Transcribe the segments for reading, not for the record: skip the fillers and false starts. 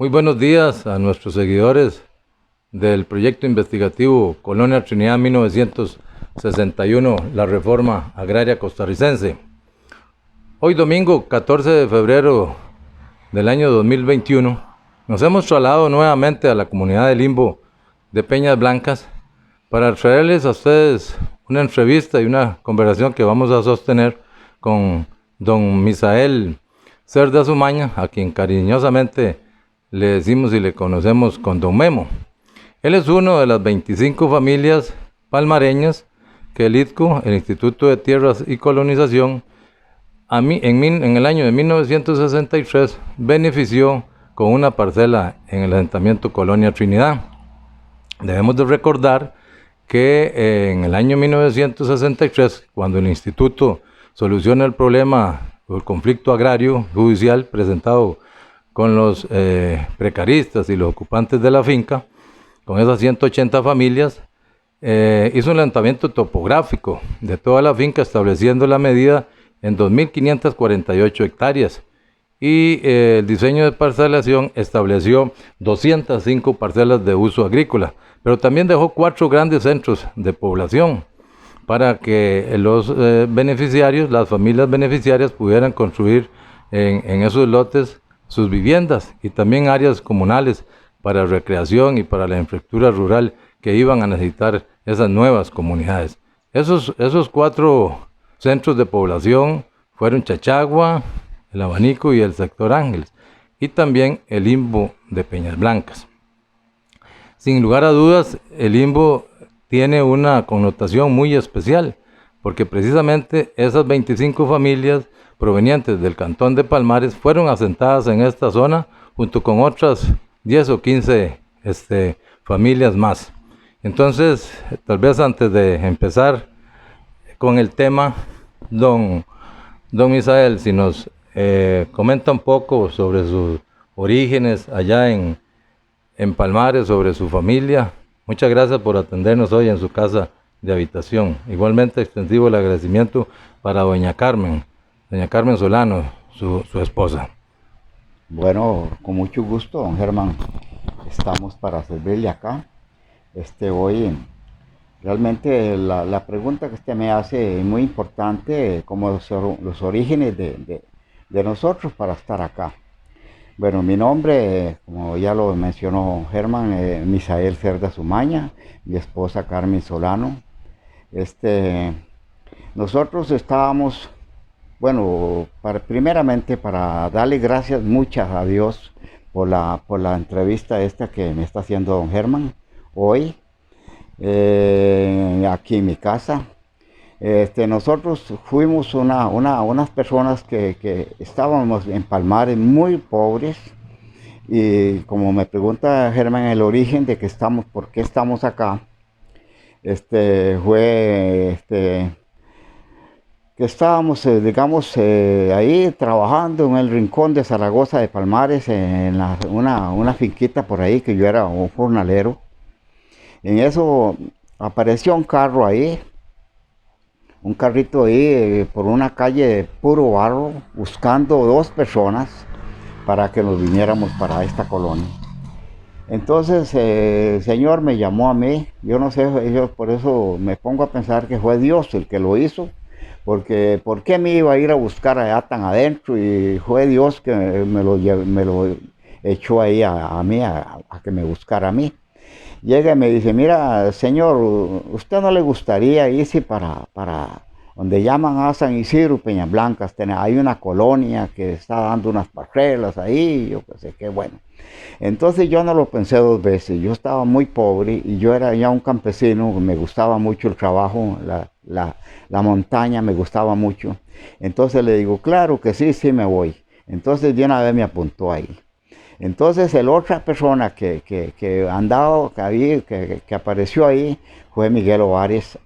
Muy buenos días a nuestros seguidores del proyecto investigativo Colonia Trinidad 1961, la reforma agraria costarricense. Hoy domingo 14 de febrero del año 2021 nos hemos trasladado nuevamente a la comunidad de Limbo de Peñas Blancas para traerles a ustedes una entrevista y una conversación que vamos a sostener con don Misael Cerdas Umaña, a quien cariñosamente le decimos y le conocemos con don Memo. Él es uno de las 25 familias palmareñas que el ITCO, el Instituto de Tierras y Colonización, en el año de 1963 benefició con una parcela en el asentamiento Colonia Trinidad. Debemos de recordar que en el año 1963, cuando el instituto soluciona el problema del conflicto agrario judicial presentado con los precaristas y los ocupantes de la finca, con esas 180 familias, hizo un levantamiento topográfico de toda la finca, estableciendo la medida en 2.548 hectáreas. Y el diseño de parcelación estableció 205 parcelas de uso agrícola, pero también dejó 4 grandes centros de población para que los beneficiarios, las familias beneficiarias, pudieran construir en esos lotes sus viviendas y también áreas comunales para recreación y para la infraestructura rural que iban a necesitar esas nuevas comunidades. Esos 4 centros de población fueron Chachagua, el Abanico y el sector Ángeles, y también el Limbo de Peñas Blancas. Sin lugar a dudas, el Limbo tiene una connotación muy especial, porque precisamente esas 25 familias provenientes del cantón de Palmares fueron asentadas en esta zona junto con otras 10 o 15 familias más. Entonces, tal vez antes de empezar con el tema, don Misael, si nos comenta un poco sobre sus orígenes allá en Palmares, sobre su familia. Muchas gracias por atendernos hoy en su casa de habitación. Igualmente extensivo el agradecimiento para doña Carmen Solano, su esposa. Bueno, con mucho gusto, don Germán. Estamos para servirle acá. Hoy realmente la pregunta que usted me hace es muy importante, como los orígenes de nosotros para estar acá. Bueno, mi nombre, como ya lo mencionó Germán, Misael Cerdas Umaña, mi esposa Carmen Solano. Nosotros estábamos, bueno, primeramente para darle gracias muchas a Dios por la entrevista esta que me está haciendo don Germán hoy, aquí en mi casa. Nosotros fuimos unas personas que estábamos en Palmares muy pobres, y como me pregunta Germán el origen de que por qué estamos acá, fue que estábamos, digamos, ahí trabajando en el rincón de Zaragoza de Palmares, en una finquita por ahí, que yo era un jornalero. En eso apareció un carro ahí, un carrito ahí por una calle de puro barro, buscando 2 personas para que nos viniéramos para esta colonia. Entonces el Señor me llamó a mí. Yo no sé, yo por eso me pongo a pensar que fue Dios el que lo hizo, porque ¿por qué me iba a ir a buscar allá tan adentro? Y fue Dios que me lo echó ahí a mí, a que me buscara a mí. Llega y me dice: mira, señor, ¿usted no le gustaría irse para donde llaman a San Isidro, Peñas Blancas? Hay una colonia que está dando unas parcelas ahí, yo qué sé qué, bueno. Entonces yo no lo pensé 2 veces. Yo estaba muy pobre y yo era ya un campesino, me gustaba mucho el trabajo, la montaña me gustaba mucho. Entonces le digo: claro que sí, sí me voy. Entonces de una vez me apuntó ahí. Entonces la otra persona que andaba, que apareció ahí, fue Miguel Arias,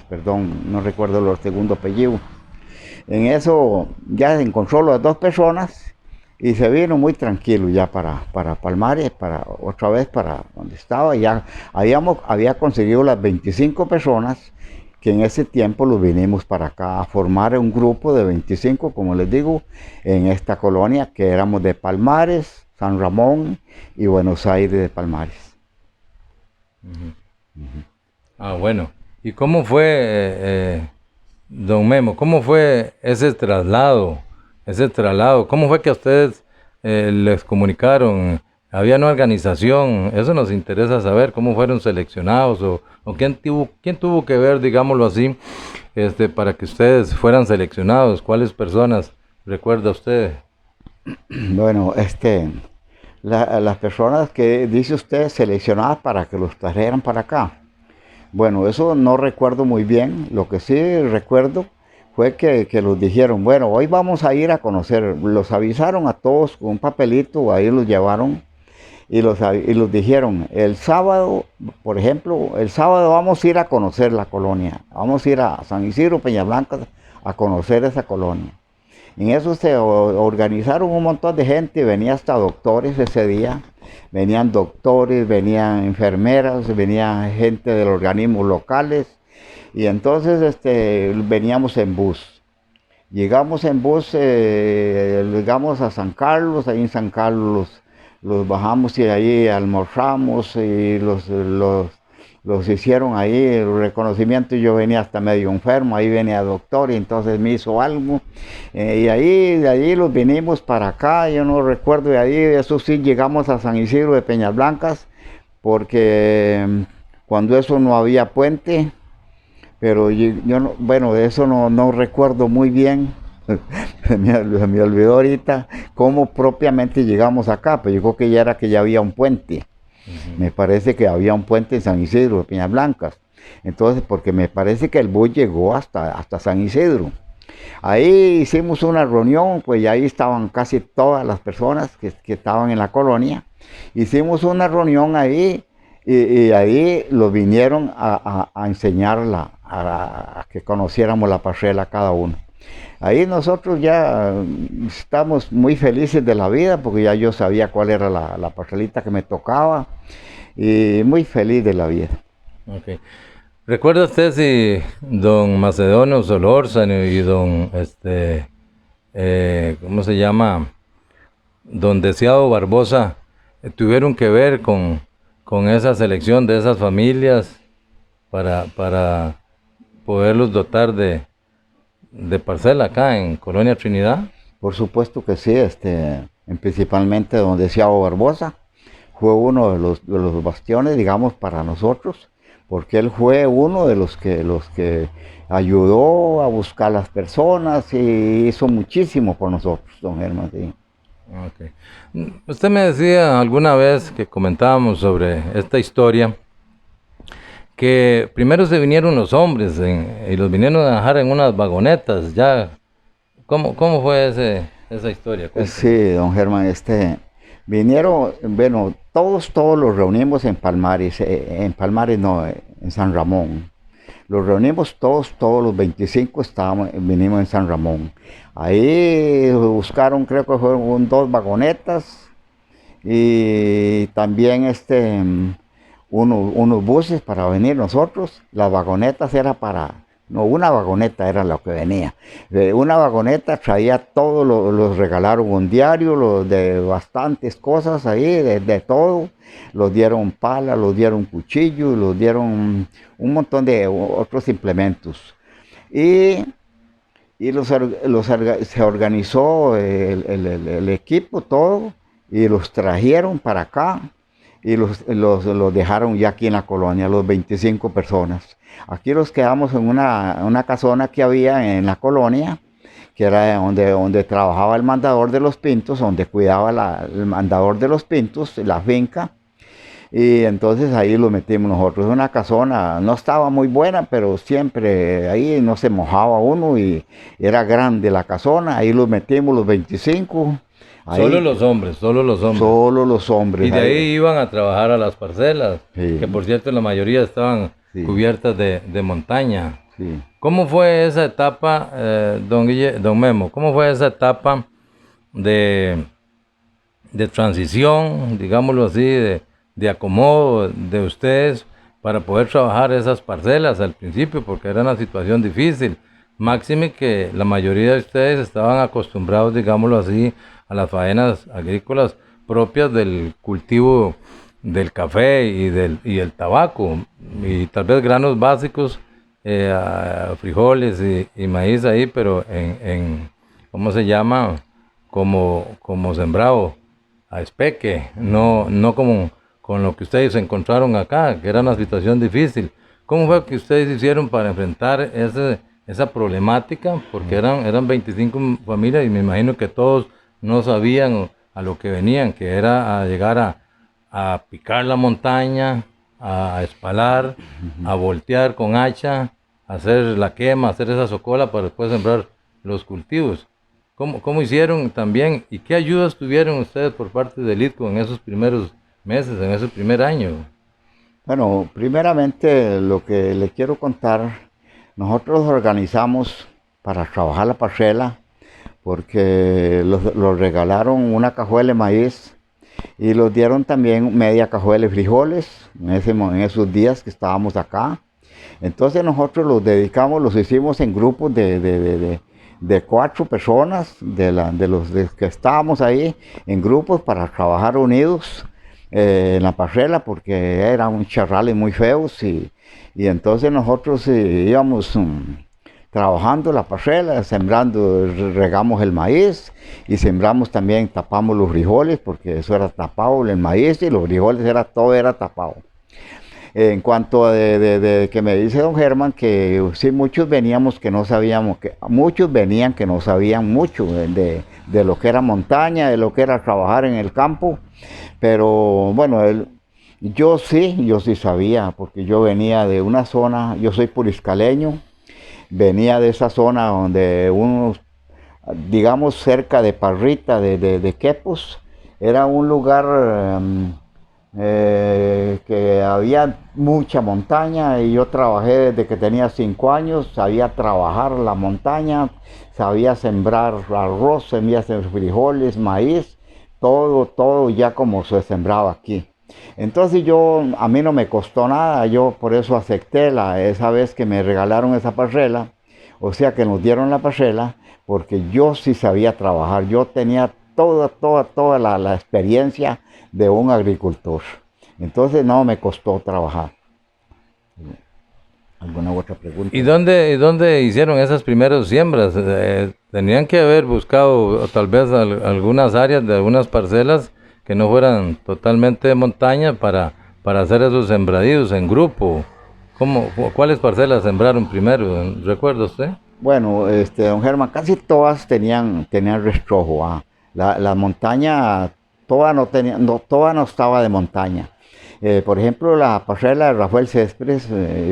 perdón, no recuerdo el segundo apellido. En eso ya encontró las 2 personas y se vino muy tranquilo ya para Palmares, otra vez para donde estaba. Ya había conseguido las 25 personas, que en ese tiempo los vinimos para acá a formar un grupo de 25, como les digo, en esta colonia que éramos de Palmares, San Ramón y Buenos Aires de Palmares. Ah, bueno. ¿Y cómo fue, don Memo, cómo fue ese traslado? ¿Cómo fue que a ustedes les comunicaron? ¿Había una organización? Eso nos interesa saber, cómo fueron seleccionados o quién tuvo que ver, digámoslo así, para que ustedes fueran seleccionados. ¿Cuáles personas recuerda usted? Bueno, las personas que dice usted seleccionadas para que los trajeran para acá. Bueno, eso no recuerdo muy bien. Lo que sí recuerdo fue que los dijeron, bueno, hoy vamos a ir a conocer. Los avisaron a todos con un papelito, ahí los llevaron y los dijeron, el sábado, por ejemplo, el sábado vamos a ir a conocer la colonia. Vamos a ir a San Isidro, Peñablanca, a conocer esa colonia. En eso se organizaron un montón de gente, venía hasta doctores ese día, venían doctores, venían enfermeras, venía gente de los organismos locales y entonces veníamos en bus. Llegamos en bus, llegamos a San Carlos, ahí en San Carlos los bajamos y ahí almorzamos y los hicieron ahí el reconocimiento y yo venía hasta medio enfermo, ahí venía doctor y entonces me hizo algo y ahí de ahí los vinimos para acá, yo no recuerdo de ahí, eso sí llegamos a San Isidro de Peñas Blancas porque cuando eso no había puente, pero yo no, bueno, de eso no recuerdo muy bien. Me olvidó ahorita cómo propiamente llegamos acá, pero yo creo que ya era que ya había un puente. Me parece que había un puente en San Isidro de Peñas Blancas. Entonces, porque me parece que el bus llegó hasta San Isidro. Ahí hicimos una reunión, pues ahí estaban casi todas las personas que estaban en la colonia. Hicimos una reunión ahí y ahí los vinieron a enseñarla, a que conociéramos la parcela cada uno. Ahí nosotros ya estamos muy felices de la vida porque ya yo sabía cuál era la parcelita que me tocaba y muy feliz de la vida. Okay. ¿Recuerda usted si don Macedonio Solórzano y don, ¿cómo se llama? Don Deseado Barbosa tuvieron que ver con esa selección de esas familias para poderlos dotar de parcela acá en Colonia Trinidad? Por supuesto que sí, principalmente don Deseado Barbosa fue uno de los bastiones, digamos, para nosotros, porque él fue uno de los que ayudó a buscar las personas y hizo muchísimo por nosotros, don Germán. Sí. Okay. Usted me decía alguna vez que comentábamos sobre esta historia, que primero se vinieron los hombres y los vinieron a dejar en unas vagonetas. Ya, ¿cómo fue esa historia? Cuéntame. Sí, don Germán, vinieron, bueno, todos los reunimos en Palmares no, en San Ramón. Los reunimos todos los 25 vinimos en San Ramón. Ahí buscaron, creo que fueron 2 vagonetas y también unos buses para venir nosotros. Las vagonetas era no, una vagoneta era lo que venía. Una vagoneta traía todo, los regalaron un diario, de bastantes cosas ahí, de todo. Los dieron pala, los dieron cuchillos, los dieron un montón de otros implementos. Y se organizó el equipo, todo, y los trajeron para acá. Y los dejaron ya aquí en la colonia, los 25 personas. Aquí los quedamos en una casona que había en la colonia, que era donde trabajaba el mandador de los Pintos, donde cuidaba el mandador de los Pintos, la finca. Y entonces ahí lo metimos nosotros. Una casona, no estaba muy buena, pero siempre ahí no se mojaba uno y era grande la casona. Ahí los metimos los 25. Ahí, solo los hombres. Solo los hombres. Y de ahí iban a trabajar a las parcelas, sí. Que por cierto la mayoría estaban sí. cubiertas de montaña. Sí. ¿Cómo fue esa etapa, don Memo? ¿Cómo fue esa etapa de transición, digámoslo así, de acomodo de ustedes para poder trabajar esas parcelas al principio, porque era una situación difícil. Máxime que la mayoría de ustedes estaban acostumbrados, digámoslo así, a las faenas agrícolas propias del cultivo del café y el tabaco, y tal vez granos básicos, frijoles y maíz ahí, pero ¿cómo se llama? Como sembrado a espeque, no como con lo que ustedes encontraron acá, que era una situación difícil. ¿Cómo fue que ustedes hicieron para enfrentar esa problemática? Porque eran 25 familias y me imagino que todos no sabían a lo que venían, que era a llegar a picar la montaña, a espalar, a voltear con hacha, a hacer la quema, hacer esa socola para después sembrar los cultivos. ¿Cómo hicieron también y qué ayudas tuvieron ustedes por parte del ITCO en esos primeros meses, en ese primer año? Bueno, primeramente lo que le quiero contar, nosotros organizamos para trabajar la parcela porque los regalaron una cajuela de maíz y los dieron también media cajuela de frijoles en esos días que estábamos acá. Entonces nosotros los hicimos en grupos de 4 personas, de que estábamos ahí en grupos para trabajar unidos en la parcela porque eran charrales muy feos y entonces nosotros íbamos trabajando la parcela, sembrando, regamos el maíz y sembramos también, tapamos los frijoles porque eso era tapado, el maíz y los frijoles todo era tapado. En cuanto a de que me dice don Germán que sí muchos veníamos que no sabíamos, muchos venían que no sabían mucho de lo que era montaña, de lo que era trabajar en el campo, pero bueno, yo sí sabía porque yo venía de una zona, yo soy puriscaleño, venía de esa zona donde unos, digamos cerca de Parrita, de Quepos, era un lugar que había mucha montaña y yo trabajé desde que tenía 5 años, sabía trabajar la montaña, sabía sembrar arroz, sabía sembrar frijoles, maíz, todo ya como se sembraba aquí. Entonces a mí no me costó nada, yo por eso acepté esa vez que me regalaron esa parcela, o sea que nos dieron la parcela, porque yo sí sabía trabajar, yo tenía toda la experiencia de un agricultor. Entonces no me costó trabajar. ¿Alguna otra pregunta? ¿Y dónde hicieron esas primeras siembras? Tenían que haber buscado tal vez algunas áreas de algunas parcelas que no fueran totalmente de montaña para hacer esos sembradíos en grupo. ¿Cuáles parcelas sembraron primero? ¿Recuerda usted? Bueno, don Germán, casi todas tenían restrojo. La montaña, toda no estaba de montaña. Por ejemplo, la parcela de Rafael Céspedes,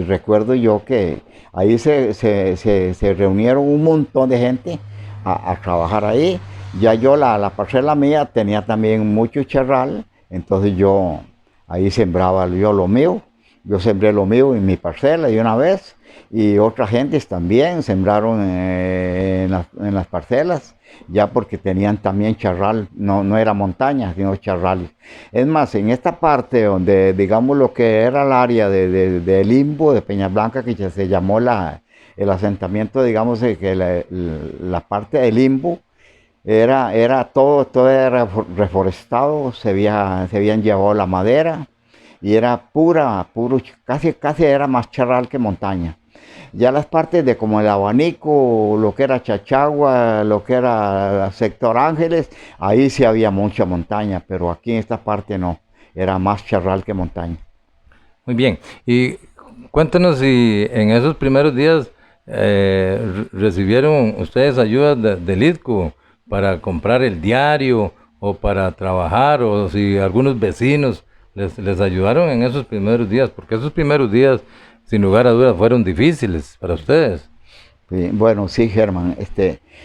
recuerdo yo que ahí se reunieron un montón de gente a trabajar ahí. Ya yo, la parcela mía tenía también mucho charral, entonces yo ahí sembraba yo lo mío. Yo sembré lo mío en mi parcela de una vez y otras gentes también sembraron en las parcelas, ya porque tenían también charral, no era montaña, sino charrales. Es más, en esta parte donde, digamos, lo que era el área de Limbo, de Peña Blanca, que ya se llamó el asentamiento, digamos, que la parte de Limbo, todo era reforestado, se habían llevado la madera, y era casi era más charral que montaña. Ya las partes de como el Abanico, lo que era Chachagua, lo que era Sector Ángeles, ahí sí había mucha montaña, pero aquí en esta parte no, era más charral que montaña. Muy bien, y cuéntenos si en esos primeros días recibieron ustedes ayuda del ITCO para comprar el diario o para trabajar, o si algunos vecinos les ayudaron en esos primeros días, porque esos primeros días, sin lugar a dudas, fueron difíciles para ustedes. Sí, bueno, sí, Germán,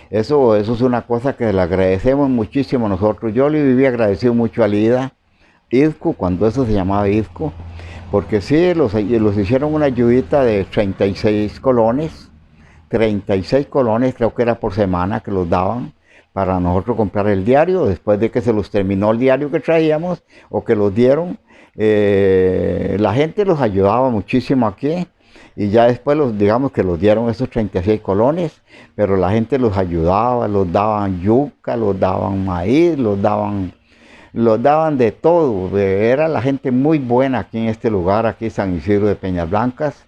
eso es una cosa que le agradecemos muchísimo nosotros. Yo le viví agradecido mucho a ITCO, cuando eso se llamaba ITCO, porque sí, los hicieron una ayudita de 36 colones creo que era por semana que los daban, para nosotros comprar el diario, después de que se los terminó el diario que traíamos o que los dieron. La gente los ayudaba muchísimo aquí y ya después digamos que los dieron esos 36 colones, pero la gente los ayudaba, los daban yuca, los daban maíz, los daban de todo. Era la gente muy buena aquí en este lugar, aquí San Isidro de Peñas Blancas.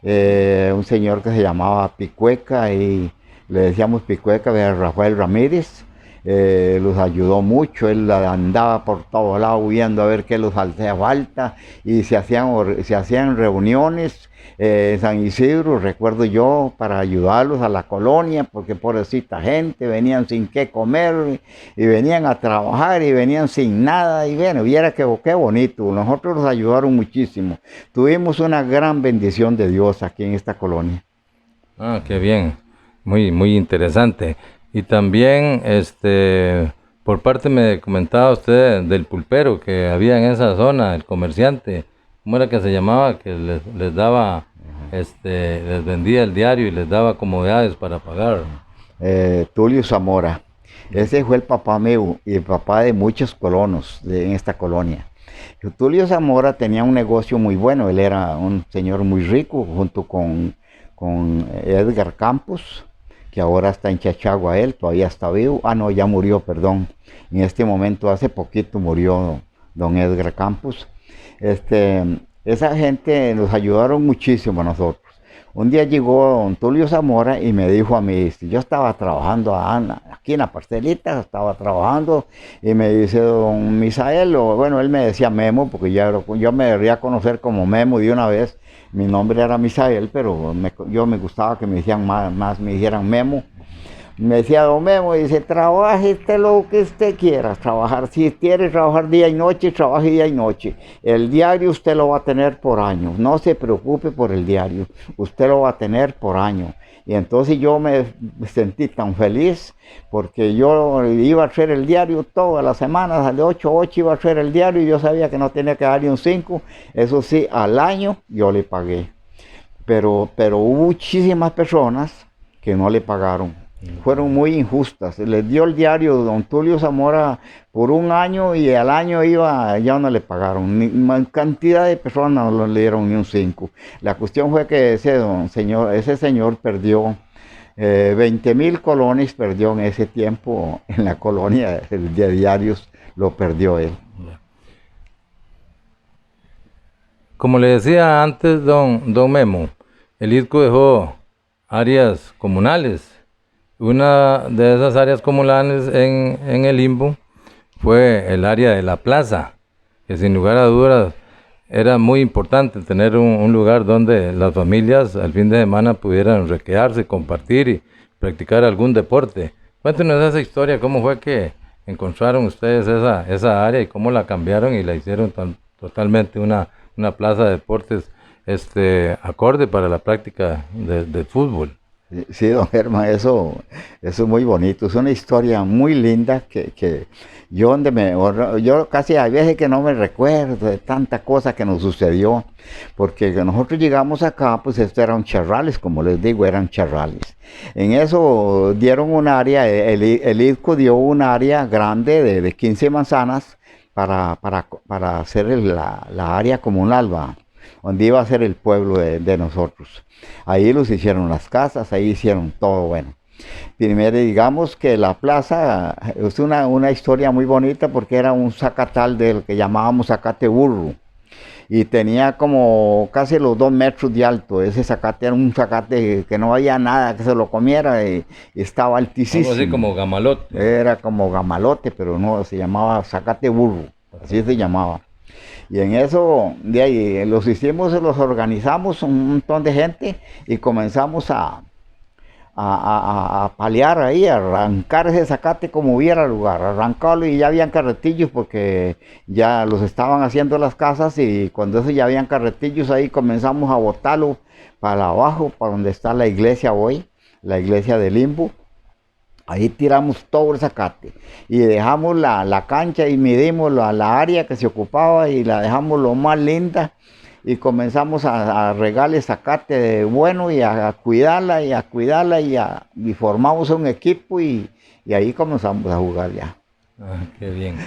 Un señor que se llamaba Picueca y le decíamos Picueca, Rafael Ramírez. Los ayudó mucho, él andaba por todos lados huyendo a ver qué les hacía falta y se hacían reuniones en San Isidro, recuerdo yo, para ayudarlos a la colonia, porque pobrecita gente, venían sin qué comer y venían a trabajar y venían sin nada y bueno, viera qué bonito, nosotros los ayudaron muchísimo, tuvimos una gran bendición de Dios aquí en esta colonia. Ah, qué bien, muy interesante. Y también, por parte me comentaba usted del pulpero que había en esa zona, el comerciante, ¿cómo era que se llamaba? Que les daba, les vendía el diario y les daba comodidades para pagar. Tulio Zamora, ese fue el papá mío y el papá de muchos colonos en esta colonia. Tulio Zamora tenía un negocio muy bueno, él era un señor muy rico junto con Edgar Campos, que ahora está en Chachagua, él todavía está vivo, no, ya murió, perdón, en este momento hace poquito murió don Edgar Campos. Esa gente nos ayudaron muchísimo a nosotros. Un día llegó don Tulio Zamora y me dijo a mí, yo estaba trabajando aquí en la parcelita, estaba trabajando, y me dice don Misael, bueno, él me decía Memo, porque yo me debería conocer como Memo de una vez. Mi nombre era Misael, pero yo me gustaba que me decían más me dijeran Memo. Me decía don Memo, dice, trabaje lo que usted quiera trabajar. Si quiere trabajar día y noche, trabaje día y noche. El diario usted lo va a tener por año. No se preocupe por el diario. Usted lo va a tener por año. Y entonces yo me sentí tan feliz porque yo iba a hacer el diario todas las semanas, de 8 a 8 iba a hacer el diario y yo sabía que no tenía que darle un 5. Eso sí, al año yo le pagué. Pero hubo muchísimas personas que no le pagaron. Fueron muy injustas. Les dio el diario don Tulio Zamora por un año y al año ya no le pagaron. Cantidad de personas no le dieron ni un 5. La cuestión fue que ese señor perdió 20,000 colones, perdió en ese tiempo en la colonia de diarios, lo perdió él. Como le decía antes don Memo, el IDCO dejó áreas comunales. Una de esas áreas comunales en el Limbo fue el área de la plaza, que sin lugar a dudas era muy importante tener un lugar donde las familias al fin de semana pudieran recrearse, compartir y practicar algún deporte. Cuéntenos esa historia, cómo fue que encontraron ustedes esa área y cómo la cambiaron y la hicieron totalmente una plaza de deportes acorde para la práctica de fútbol. Sí, don Germán, eso es muy bonito, es una historia muy linda que yo casi hay veces que no me recuerdo de tanta cosa que nos sucedió, porque nosotros llegamos acá, pues esto era un charrales, como les digo, eran charrales. En eso dieron un área, el IDCO dio un área grande de 15 manzanas para hacer la área comunal, donde iba a ser el pueblo de nosotros. Ahí los hicieron las casas, ahí hicieron todo bueno. Primero digamos que la plaza es una historia muy bonita porque era un zacatal del que llamábamos zacate burro. Y tenía como casi los 2 metros de alto. Ese zacate era un zacate que no había nada que se lo comiera y estaba altísimo. Algo así como gamalote. Era como gamalote, pero no, se llamaba zacate burro, así se llamaba. Y en eso, de ahí, los organizamos un montón de gente y comenzamos a paliar ahí, a arrancar ese zacate como hubiera lugar, arrancarlo y ya habían carretillos porque ya los estaban haciendo las casas y cuando eso ya habían carretillos ahí comenzamos a botarlo para abajo, para donde está la iglesia hoy, la iglesia de Limbo. Ahí tiramos todo el zacate y dejamos la cancha y medimos la área que se ocupaba y la dejamos lo más linda y comenzamos a regarle zacate de bueno y a cuidarla y formamos un equipo y y ahí comenzamos a jugar ya. Ah, qué bien.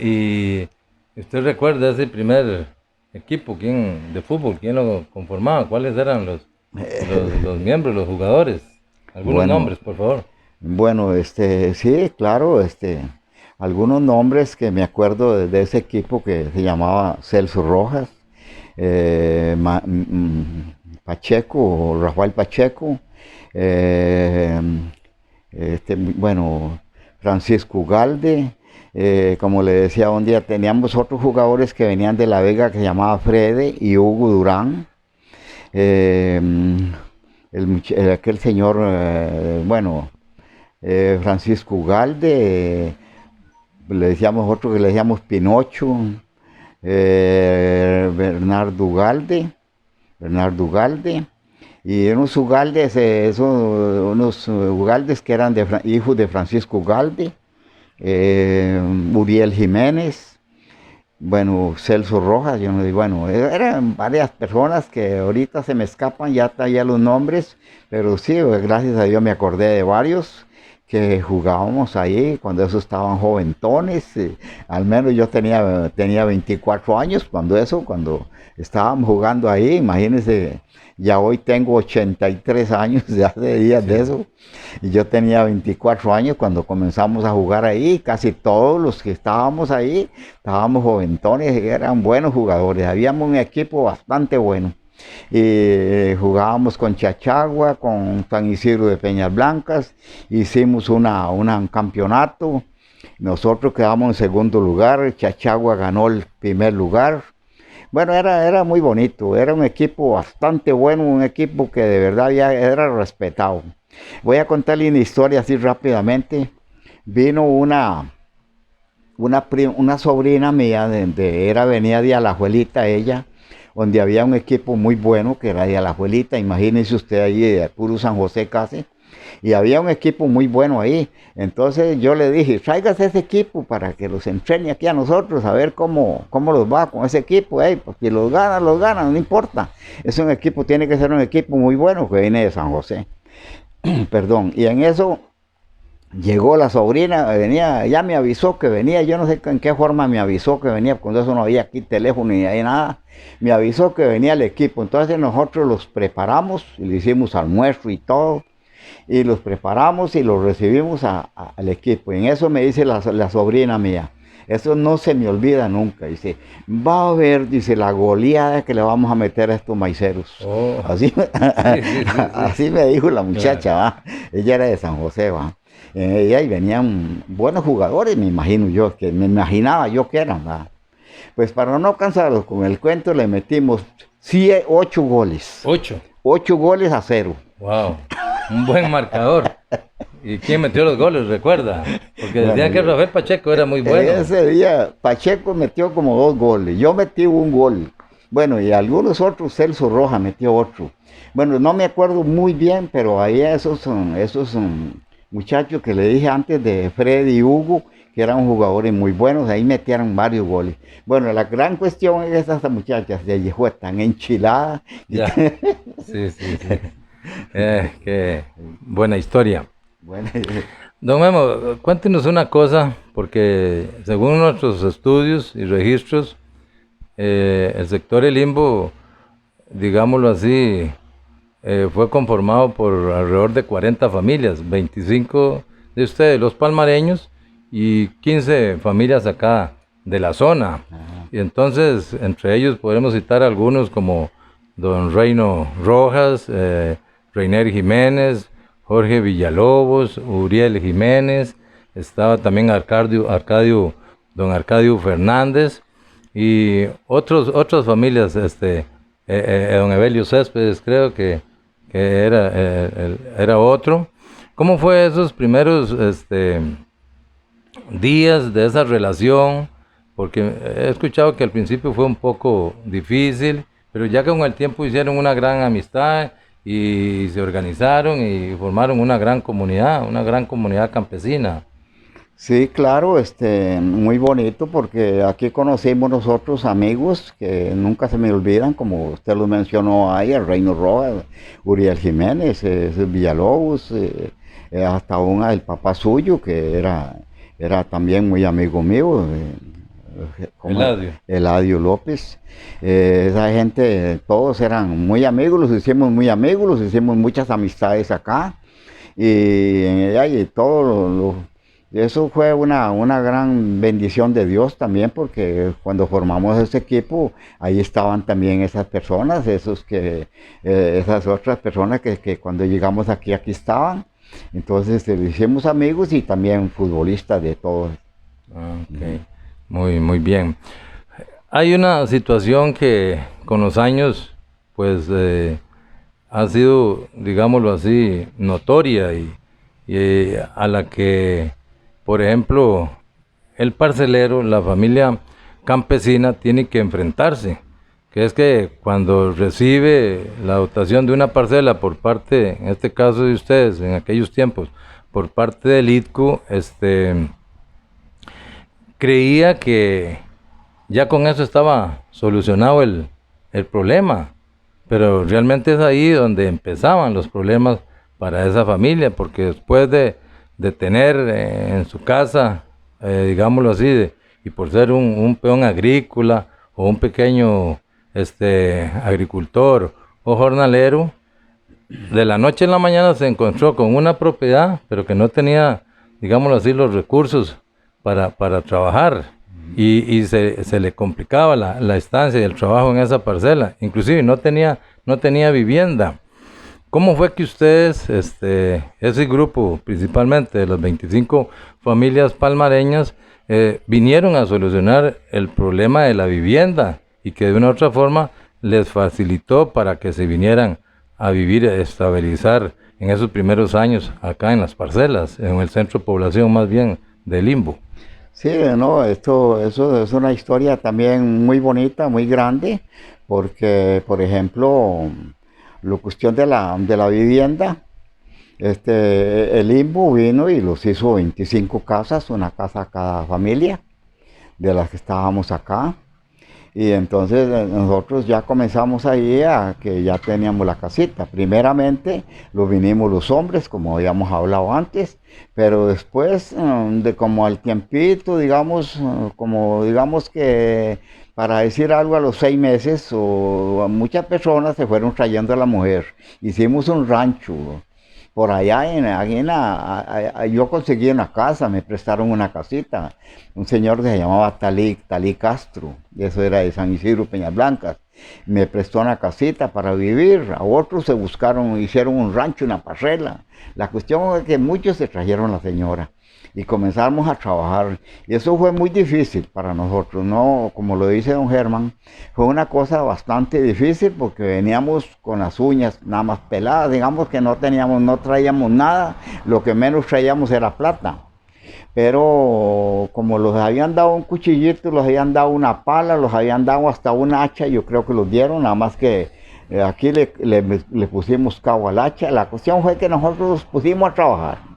Y usted recuerda ese primer equipo, de fútbol, quién lo conformaba, cuáles eran los miembros, los jugadores, algunos Bueno, nombres, por favor. bueno, sí, claro, algunos nombres que me acuerdo de ese equipo que se llamaba Celso Rojas, Pacheco, o Rafael Pacheco, eh, bueno, Francisco Ugalde, como le decía un día, teníamos otros jugadores que venían de La Vega que se llamaba Frede y Hugo Durán. eh, aquel señor, bueno, Francisco Ugalde, le decíamos otro que le decíamos Pinocho, Bernardo Ugalde, y unos Ugaldes, unos Ugaldes que eran hijos de Francisco Ugalde, Uriel Jiménez, bueno, Celso Rojas, yo no digo, bueno, eran varias personas que ahorita se me escapan ya los nombres, pero sí, gracias a Dios me acordé de varios que jugábamos ahí cuando esos estaban joventones, al menos yo tenía 24 años cuando estábamos jugando ahí, imagínense, ya hoy tengo 83 años, ya hace días de Sí. eso, y yo tenía 24 años cuando comenzamos a jugar ahí, casi todos los que estábamos ahí, estábamos joventones y eran buenos jugadores, habíamos un equipo bastante bueno. Y jugábamos con Chachagua, con San Isidro de Peñas Blancas, hicimos un campeonato, nosotros quedamos en segundo lugar, Chachagua ganó el primer lugar. Bueno, era muy bonito, era un equipo bastante bueno, un equipo que de verdad ya era respetado. Voy a contarle una historia así rápidamente. Vino una sobrina mía, venía de Alajuelita ella, donde había un equipo muy bueno que era de Alajuelita, imagínense usted ahí de puro San José casi, y había un equipo muy bueno ahí. Entonces yo le dije, tráigase ese equipo para que los entrene aquí a nosotros, a ver cómo los va con ese equipo, pues si los ganan, no importa. Es un equipo, tiene que ser un equipo muy bueno que viene de San José. Perdón, y en eso llegó la sobrina, venía, ya me avisó que venía, yo no sé en qué forma me avisó que venía, cuando eso no había aquí teléfono ni hay nada, me avisó que venía el equipo, entonces nosotros los preparamos, y le hicimos almuerzo y todo, y los preparamos y los recibimos al equipo, y en eso me dice la sobrina mía, eso no se me olvida nunca, dice, va a ver, dice, la goleada que le vamos a meter a estos maiceros, Oh, así, sí, sí, sí, sí. así me dijo la Claro. muchacha, ¿va? Ella era de San José, ¿va? Y ahí venían buenos jugadores, me imagino yo, que me imaginaba yo que eran, ¿va? Pues para no cansarlos con el cuento, le metimos 8 goles. 8. 8 goles a 0. Wow. Un buen marcador. ¿Y quién metió los goles? Recuerda. Porque Bueno, decían que Rafael Pacheco era muy bueno. ese día Pacheco metió como 2 goles. Yo metí un gol. Bueno, y algunos otros, Celso Roja metió otro. Bueno, no me acuerdo muy bien, pero ahí esos son muchachos que le dije antes de Freddy y Hugo, que eran jugadores muy buenos, ahí metieron varios goles. Bueno, la gran cuestión es que estas muchachas de Yehué están enchiladas. Ya. Sí, sí, sí. Qué buena historia. Bueno, Don Memo, cuéntenos una cosa, porque según nuestros estudios y registros, el sector El Limbo, digámoslo así, fue conformado por alrededor de 40 familias, 25 de ustedes, los palmareños, y 15 familias acá de la zona. Y entonces, entre ellos podemos citar algunos como don Reino Rojas, Reiner Jiménez, Jorge Villalobos, Uriel Jiménez, estaba también don Arcadio Fernández, y otras familias, don Evelio Céspedes, creo que era otro. ¿Cómo fue esos primeros días de esa relación? Porque he escuchado que al principio fue un poco difícil, pero ya con el tiempo hicieron una gran amistad y se organizaron y formaron una gran comunidad campesina. sí, claro, muy bonito porque aquí conocimos nosotros amigos que nunca se me olvidan, como usted lo mencionó ahí, el Reino Rojas, Uriel Jiménez, Villalobos, hasta el papá suyo, que era también muy amigo mío, Eladio. Eladio López. Esa gente, todos eran muy amigos, los hicimos muy amigos, los hicimos muchas amistades acá. Y todo eso fue una gran bendición de Dios también, porque cuando formamos ese equipo, ahí estaban también esas personas, esas otras personas que cuando llegamos aquí estaban. Entonces hicimos amigos y también futbolistas de todos. Ok, muy bien. Hay una situación que con los años, pues, ha sido, digámoslo así, notoria y a la que, por ejemplo, el parcelero, la familia campesina tiene que enfrentarse, que es que cuando recibe la dotación de una parcela por parte, en este caso de ustedes, en aquellos tiempos, por parte del ITCU, creía que ya con eso estaba solucionado el problema, pero realmente es ahí donde empezaban los problemas para esa familia, porque después de tener en su casa, digámoslo así, y por ser un peón agrícola o un pequeño agricultor o jornalero, de la noche en la mañana se encontró con una propiedad, pero que no tenía, digámoslo así, los recursos para trabajar. Y se le complicaba la estancia y el trabajo en esa parcela. Inclusive no tenía vivienda. ¿Cómo fue que ustedes, ese grupo principalmente de las 25 familias palmareñas, vinieron a solucionar el problema de la vivienda y que de una u otra forma les facilitó para que se vinieran a vivir, a estabilizar en esos primeros años acá en las parcelas, en el centro de población más bien de Limbo? Sí, no, eso es una historia también muy bonita, muy grande, porque, por ejemplo, la cuestión de la vivienda, el Limbo vino y los hizo 25 casas, una casa a cada familia de las que estábamos acá. Y entonces nosotros ya comenzamos ahí a que ya teníamos la casita. Primeramente lo vinimos los hombres, como habíamos hablado antes, pero después, de como al tiempito, digamos, como digamos que para decir algo a los 6 meses, o muchas personas se fueron trayendo a la mujer. Hicimos un rancho. Por allá, yo conseguí una casa, me prestaron una casita. Un señor que se llamaba Talí Castro, y eso era de San Isidro, Peñas Blancas. Me prestó una casita para vivir. A otros hicieron un rancho, una parcela. La cuestión es que muchos se trajeron a la señora y comenzamos a trabajar. Y eso fue muy difícil para nosotros, ¿no? Como lo dice don Germán, fue una cosa bastante difícil porque veníamos con las uñas nada más peladas, digamos que no traíamos nada, lo que menos traíamos era plata. Pero como los habían dado un cuchillito, los habían dado una pala, los habían dado hasta un hacha, yo creo que los dieron, nada más que aquí le pusimos cabo al hacha. La cuestión fue que nosotros nos pusimos a trabajar.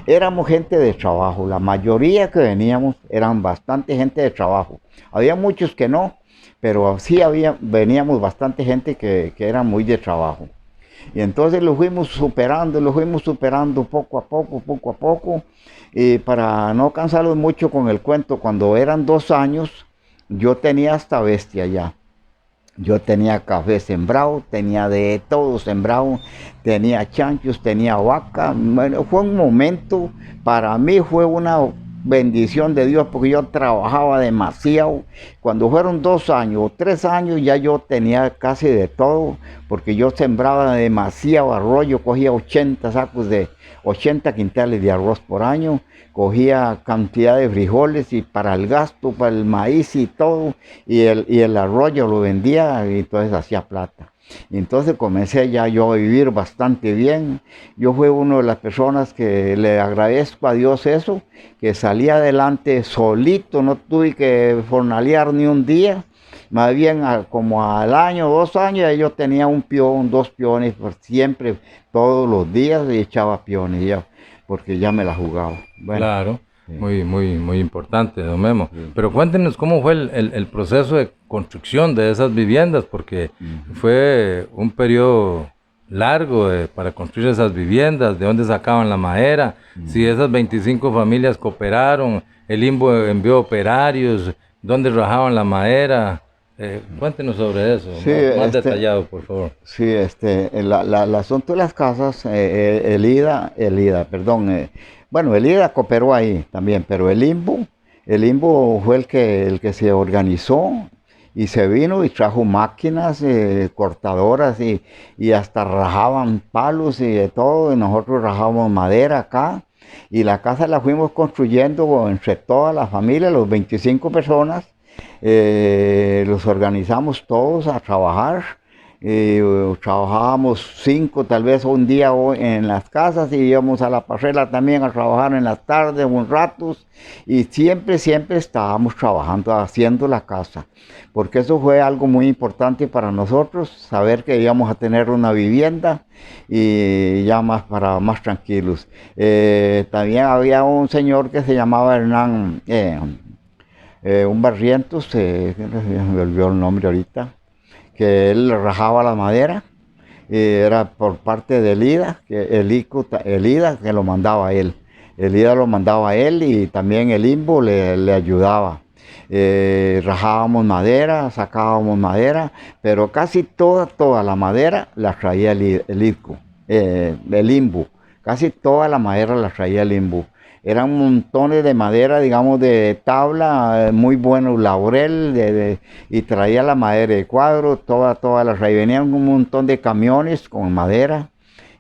Éramos gente de trabajo, la mayoría que veníamos eran bastante gente de trabajo. Había muchos que no, pero sí veníamos bastante gente que era muy de trabajo. Y entonces lo fuimos superando poco a poco. Y para no cansarlos mucho con el cuento, cuando eran 2 años, yo tenía hasta bestia ya. Yo tenía café sembrado, tenía de todo sembrado, tenía chanchos, tenía vaca. Bueno, fue un momento, para mí fue una bendición de Dios porque yo trabajaba demasiado. Cuando fueron 2 años o 3 años ya yo tenía casi de todo porque yo sembraba demasiado arroz. Yo cogía 80 quintales de arroz por año, cogía cantidad de frijoles y para el gasto, para el maíz y todo, y el arroz yo lo vendía y entonces hacía plata. Y entonces comencé ya yo a vivir bastante bien. Yo fui una de las personas que le agradezco a Dios eso, que salí adelante solito, no tuve que jornalear ni un día. Más bien como al año, 2 años, ya yo tenía un peón, 2 peones, por siempre, todos los días y echaba peones ya, porque ya me la jugaba. Bueno, Claro, sí, muy importante, don Memo. sí. Pero cuéntenos cómo fue el proceso de construcción de esas viviendas, porque fue un periodo largo para construir esas viviendas, de dónde sacaban la madera, si esas 25 familias cooperaron, el INBO envió operarios, dónde rajaban la madera. Cuéntenos sobre eso, Sí, más detallado, por favor. Sí, el asunto de las casas, bueno, el IDA cooperó ahí también, pero el INBO fue el que se organizó y se vino y trajo máquinas cortadoras y hasta rajaban palos y de todo, y nosotros rajábamos madera acá, y la casa la fuimos construyendo entre toda la familia, los 25 personas, los organizamos todos a trabajar. Trabajábamos 5 tal vez un día en las casas y íbamos a la parcela también a trabajar en las tardes un rato, y siempre estábamos trabajando, haciendo la casa, porque eso fue algo muy importante para nosotros, saber que íbamos a tener una vivienda y ya más tranquilos. También había un señor que se llamaba Hernán, un Barrientos, me olvidó el nombre ahorita, que él rajaba la madera, y era por parte del IDA, que el IDA que lo mandaba a él. El IDA lo mandaba a él y también el INBO le ayudaba. Rajábamos madera, sacábamos madera, pero casi toda la madera la traía el INBO. Casi toda la madera la traía el INBO. Eran montones de madera, digamos, de tabla, muy buenos, laurel, y traía la madera de cuadro, toda la traía. Venían un montón de camiones con madera,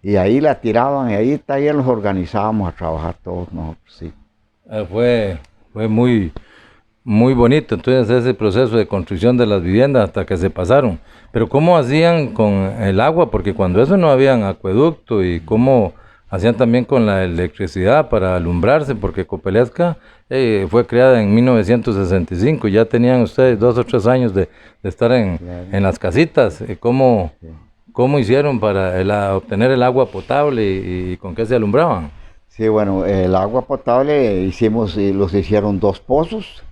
y ahí la tiraban, y ahí los organizábamos a trabajar todos nosotros, sí. Fue muy bonito entonces ese proceso de construcción de las viviendas hasta que se pasaron. Pero ¿cómo hacían con el agua? Porque cuando eso no habían acueducto, y cómo hacían también con la electricidad para alumbrarse, porque Copelesca fue creada en 1965, ya tenían ustedes 2 o 3 años de estar en las casitas. ¿Cómo hicieron para obtener el agua potable y con qué se alumbraban? Sí, bueno, el agua potable los hicieron 2 pozos,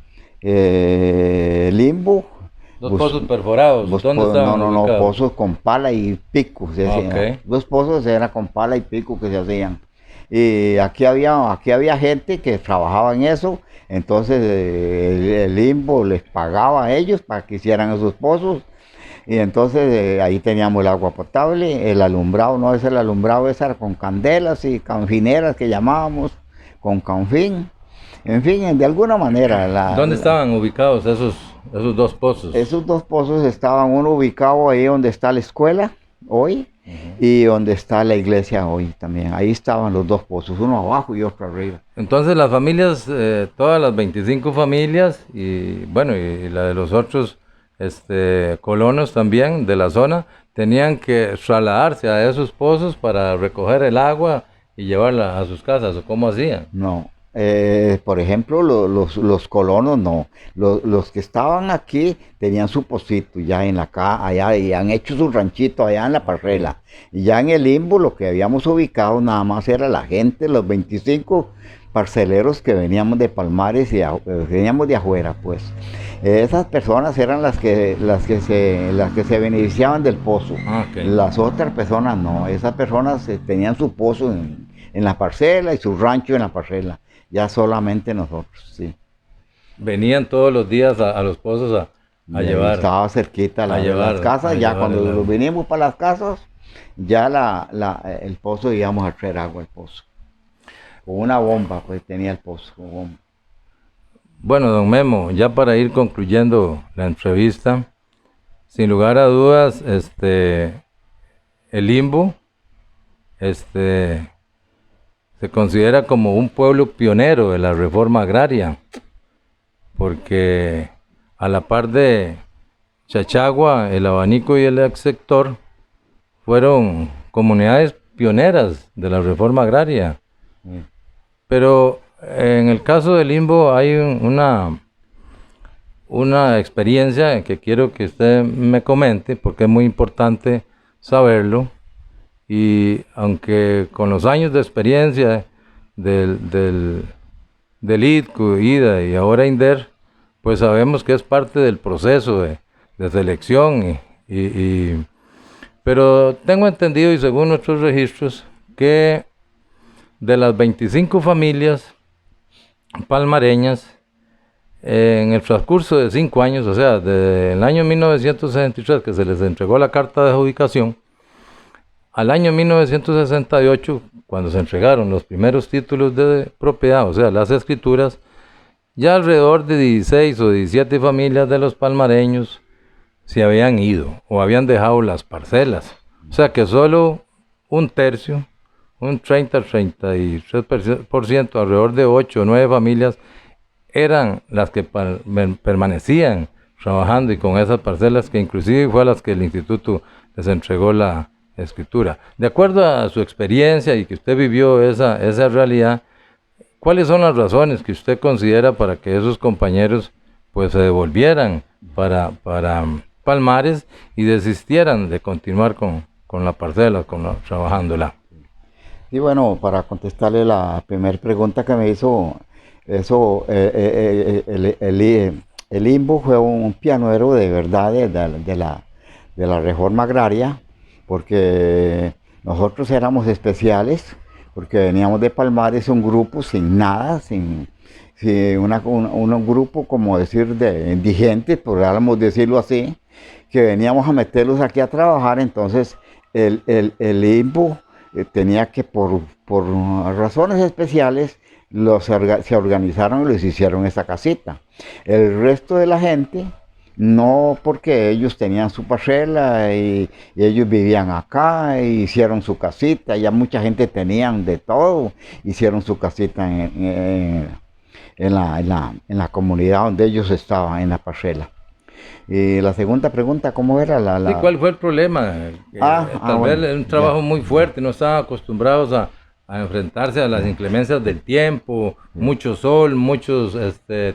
Limbo. Dos pozos perforados, ¿dónde estaban No, ubicados? pozos con pala y pico se hacían. Ok. 2 pozos eran con pala y pico que se hacían. Y aquí había gente que trabajaba en eso, entonces el Limbo les pagaba a ellos para que hicieran esos pozos, y entonces ahí teníamos el agua potable, el alumbrado, no es el alumbrado, ese era con candelas y canfineras que llamábamos, con canfín. En fin, de alguna manera. ¿Dónde estaban ubicados esos 2 pozos? Esos 2 pozos estaban, uno ubicado ahí donde está la escuela hoy, y donde está la iglesia hoy también. Ahí estaban los 2 pozos, uno abajo y otro arriba. Entonces las familias, todas las 25 familias, y bueno, y la de los otros colonos también de la zona, tenían que trasladarse a esos pozos para recoger el agua y llevarla a sus casas, ¿o cómo hacían? No. Por ejemplo, los colonos no. Los que estaban aquí tenían su pocito ya allá, y han hecho su ranchito allá en la parcela. Y ya en el Limbo lo que habíamos ubicado nada más era la gente, los 25 parceleros que veníamos de Palmares y veníamos de afuera, pues. Esas personas eran las que se beneficiaban del pozo. Okay. Las otras personas no. Esas personas tenían su pozo en la parcela y su rancho en la parcela. Ya solamente nosotros, sí. Venían todos los días a los pozos a llevar. Estaba cerquita las casas, ya cuando los vinimos para las casas, ya el pozo íbamos a traer agua al pozo. Con una bomba, pues tenía el pozo con bomba. Bueno, don Memo, ya para ir concluyendo la entrevista, sin lugar a dudas, el Limbo, se considera como un pueblo pionero de la reforma agraria, porque a la par de Chachagua, el Abanico y el ex sector fueron comunidades pioneras de la reforma agraria. Pero en el caso del Limbo hay una experiencia que quiero que usted me comente, porque es muy importante saberlo. Y aunque con los años de experiencia del IDCO, IDA y ahora INDER, pues sabemos que es parte del proceso de selección y Pero tengo entendido y según nuestros registros que de las 25 familias palmareñas, en el transcurso de 5 años, o sea, desde el año 1963 que se les entregó la carta de adjudicación, al año 1968, cuando se entregaron los primeros títulos de propiedad, o sea, las escrituras, ya alrededor de 16 o 17 familias de los palmareños se habían ido o habían dejado las parcelas. O sea que solo un tercio, un 30-33%, alrededor de 8 o 9 familias, eran las que permanecían trabajando y con esas parcelas, que inclusive fue a las que el instituto les entregó la escritura. De acuerdo a su experiencia y que usted vivió esa realidad, ¿cuáles son las razones que usted considera para que esos compañeros pues se devolvieran para Palmares y desistieran de continuar con la parcela, trabajándola? Y bueno, para contestarle la primera pregunta que me hizo, eso, el IMBU fue un pionero de verdad de la reforma agraria, porque nosotros éramos especiales, porque veníamos de Palmares, un grupo sin nada, sin un grupo, como decir, de indigentes, podríamos decirlo así, que veníamos a meterlos aquí a trabajar. Entonces el IMBU tenía que, por razones especiales, se organizaron y les hicieron esa casita. El resto de la gente, no, porque ellos tenían su parcela y ellos vivían acá, y hicieron su casita. Ya mucha gente tenían de todo, hicieron su casita en la comunidad donde ellos estaban, en la parcela. Y la segunda pregunta, ¿cómo era? Sí, ¿cuál fue el problema? Tal vez Bueno, un trabajo muy fuerte, no estaban acostumbrados a enfrentarse a las inclemencias del tiempo, mucho sol, muchos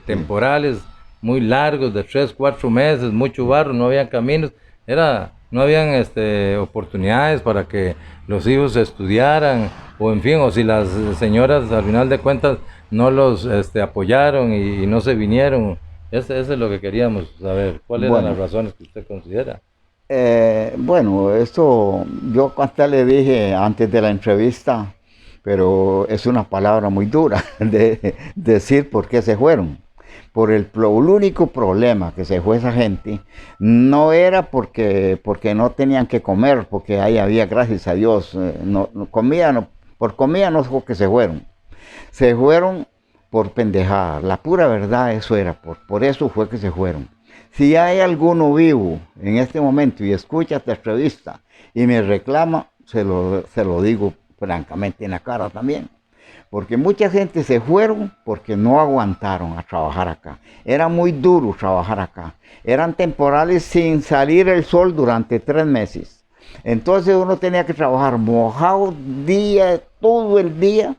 temporales muy largos de 3, 4 meses, mucho barro, no había caminos, no habían oportunidades para que los hijos estudiaran, o en fin, o si las señoras al final de cuentas no los apoyaron y no se vinieron. Eso es lo que queríamos saber. ¿Cuáles eran las razones que usted considera? Bueno, esto yo hasta le dije antes de la entrevista, pero es una palabra muy dura de decir por qué se fueron. El único problema que se fue esa gente no era porque no tenían que comer, porque ahí había, gracias a Dios, por comida no fue que se fueron. Se fueron por pendejada. La pura verdad, eso era, por eso fue que se fueron. Si hay alguno vivo en este momento y escucha esta entrevista y me reclama, se lo digo francamente en la cara también. Porque mucha gente se fueron porque no aguantaron a trabajar acá. Era muy duro trabajar acá. Eran temporales sin salir el sol durante 3 meses. Entonces uno tenía que trabajar mojado todo el día,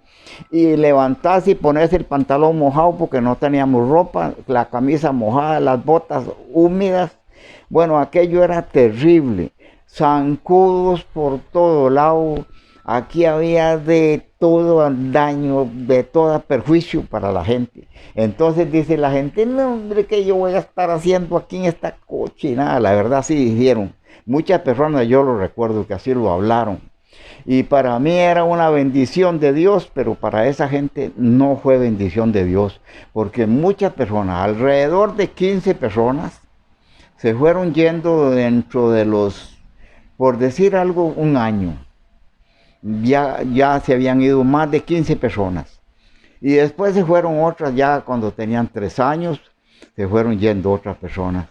y levantarse y ponerse el pantalón mojado porque no teníamos ropa, la camisa mojada, las botas húmedas. Bueno, aquello era terrible. Zancudos por todo lado. Aquí había de todo daño, de todo perjuicio para la gente. Entonces dice la gente, no hombre, ¿qué yo voy a estar haciendo aquí en esta cochinada? La verdad sí dijeron. Muchas personas, yo lo recuerdo, que así lo hablaron. Y para mí era una bendición de Dios, pero para esa gente no fue bendición de Dios. Porque muchas personas, alrededor de 15 personas, se fueron yendo dentro de por decir algo, un año. Ya se habían ido más de 15 personas. Y después se fueron otras, ya cuando tenían 3 años, se fueron yendo otras personas.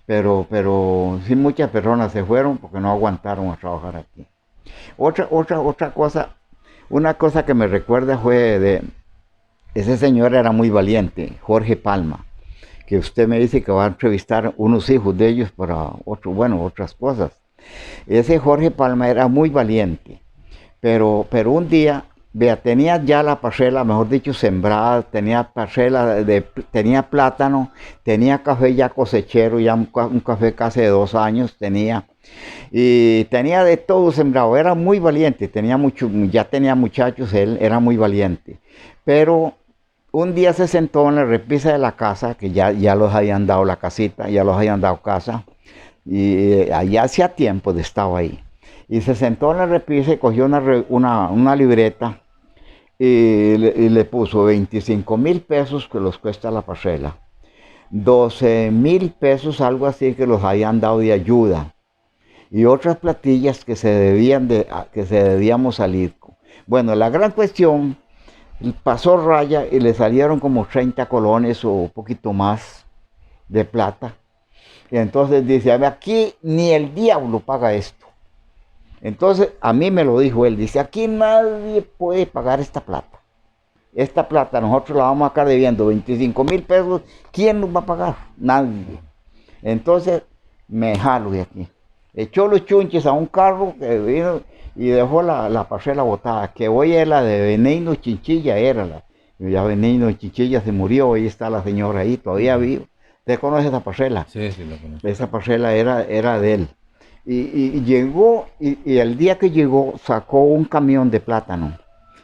Pero sí, muchas personas se fueron porque no aguantaron a trabajar aquí. Otra cosa, una cosa que me recuerda fue ese señor era muy valiente, Jorge Palma, que usted me dice que va a entrevistar unos hijos de ellos para otras cosas. Ese Jorge Palma era muy valiente, pero un día, vea, tenía ya la parcela, mejor dicho, sembrada, tenía parcela, tenía plátano, tenía café ya cosechero, ya un café casi de 2 años tenía. Y tenía de todo sembrado, era muy valiente, ya tenía muchachos, él era muy valiente. Pero un día se sentó en la repisa de la casa, que ya los habían dado la casita, ya los habían dado casa, y allá hacía tiempo de estaba ahí. Y se sentó en la repisa y cogió una libreta y le puso 25,000 pesos que los cuesta la parcela, 12,000 pesos, algo así, que los hayan dado de ayuda, y otras platillas que que se debíamos salir. Bueno, la gran cuestión, pasó raya y le salieron como 30 colones o un poquito más de plata. Y entonces dice, a ver, aquí ni el diablo paga esto. Entonces a mí me lo dijo él, dice, aquí nadie puede pagar esta plata. Esta plata nosotros la vamos a estar debiendo 25,000 pesos. ¿Quién nos va a pagar? Nadie. Entonces me jalo de aquí. Echó los chunches a un carro que vino y dejó la parcela botada, que hoy es la de Benigno Chinchilla, ya Benigno Chinchilla se murió, ahí está la señora ahí, todavía vivo. ¿Usted conoce esa parcela? Sí, sí, lo conozco. Esa parcela era de él. Y llegó, y el día que llegó sacó un camión de plátano,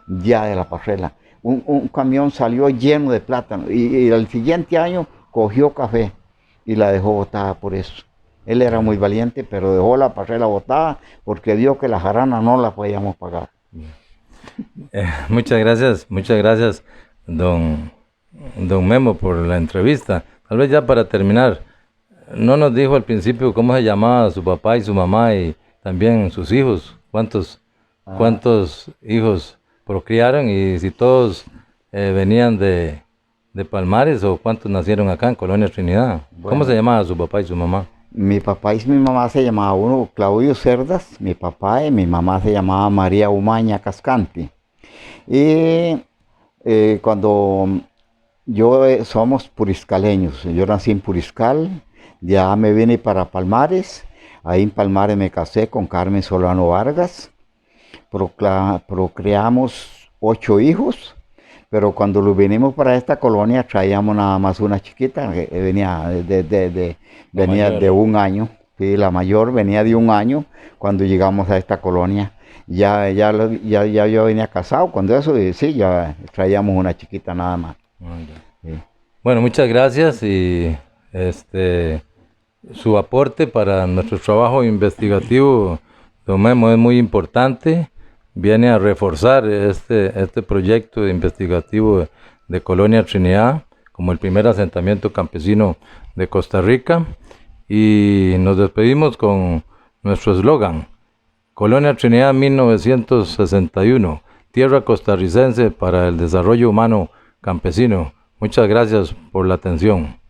ya de la parcela. Un camión salió lleno de plátano, y el siguiente año cogió café y la dejó botada por eso. Él era muy valiente, pero dejó la parcela botada porque vio que la jarana no la podíamos pagar. Muchas gracias, don Memo, por la entrevista. Tal vez ya para terminar, no nos dijo al principio cómo se llamaba su papá y su mamá y también sus hijos, cuántos hijos procrearon y si todos venían de Palmares o cuántos nacieron acá en Colonia Trinidad. Bueno. ¿Cómo se llamaba su papá y su mamá? Mi papá y mi mamá se llamaban uno Claudio Cerdas, mi papá, y mi mamá se llamaba María Umaña Cascanti. Y cuando somos puriscaleños, yo nací en Puriscal, ya me vine para Palmares, ahí en Palmares me casé con Carmen Solano Vargas, procreamos 8 hijos, pero cuando los vinimos para esta colonia traíamos nada más una chiquita que venía de 1 año. Sí, la mayor venía de 1 año cuando llegamos a esta colonia. Ya yo venía casado, cuando eso, sí, ya traíamos una chiquita nada más. Sí. Bueno, muchas gracias y su aporte para nuestro trabajo investigativo, don Memo, es muy importante. Viene a reforzar este proyecto investigativo de Colonia Trinidad como el primer asentamiento campesino de Costa Rica. Y nos despedimos con nuestro eslogan: Colonia Trinidad 1961, tierra costarricense para el desarrollo humano campesino. Muchas gracias por la atención.